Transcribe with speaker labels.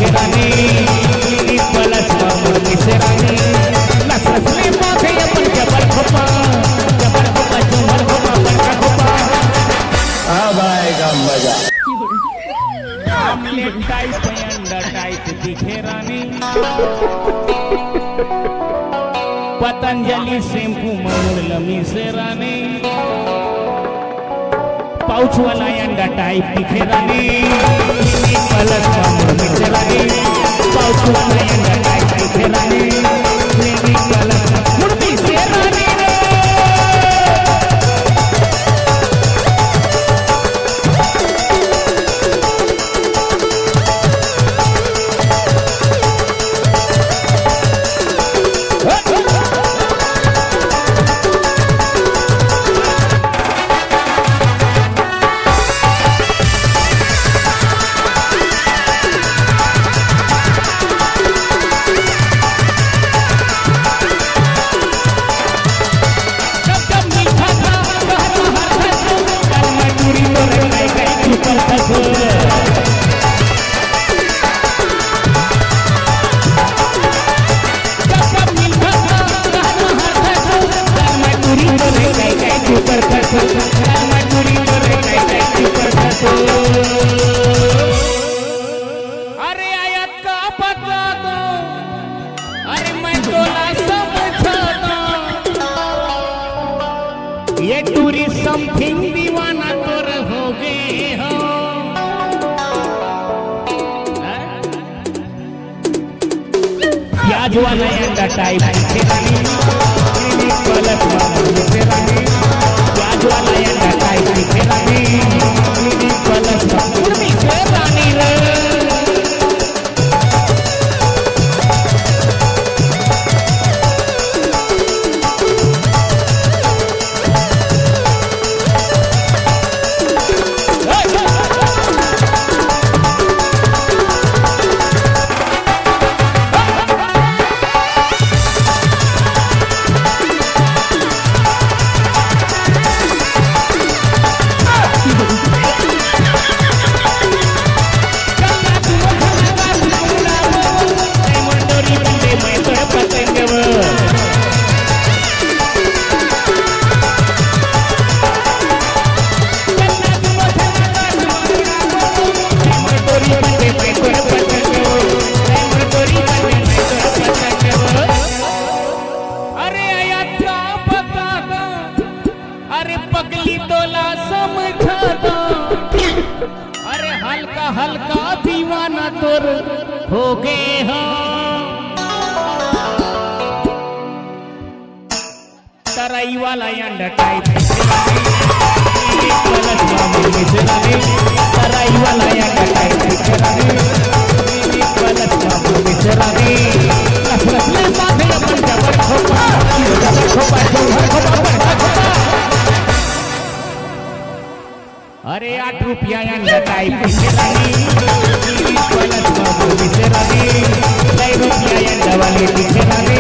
Speaker 1: दिखेरानी plus मामूल दिखेरानी लसले माथे अपन जबर खोपा जोहर खोपा बड़का खोपा
Speaker 2: अब आएगा मजा।
Speaker 1: आमलेट टाइप अंडा टाइप दिखेरानी पतंजलि शैम्पू मामूल मिसेरानी पाउच वाला अंडा टाइप दिखेरानी प्लस मामूल मिसेरानी पाउच वाला अंडा टाइप दिखेरानी प्लस मामूल मिसेरानी अरे आयत का बता दो अरे मैं तोला समझा दो ये टूरी समथिंग दीवाना तोर हो गए हो प्याज वाला अंडा टाइप दिखेरानी प्लस मामूल दिखेरानी प्याज वाला अंडा टाइप दिखेरानी प्लस मामूल दिखेरानी रे हल्का दीवाना तोर हो गए हो तराई वाला अंडा टाइप प्लस मामूल मिसेरानी तराई वाला अंडा टाइप दिखेरानी प्लस मामूल मिसेरानी लसले माथे अपन जबर खोपा जोहर खोपा बड़का खोपा अरे 8 रुपया अंडा टाइप दिखेरानी प्लस मामूल मिसेरानी 2 रुपया अंडा वाली दिखेरानी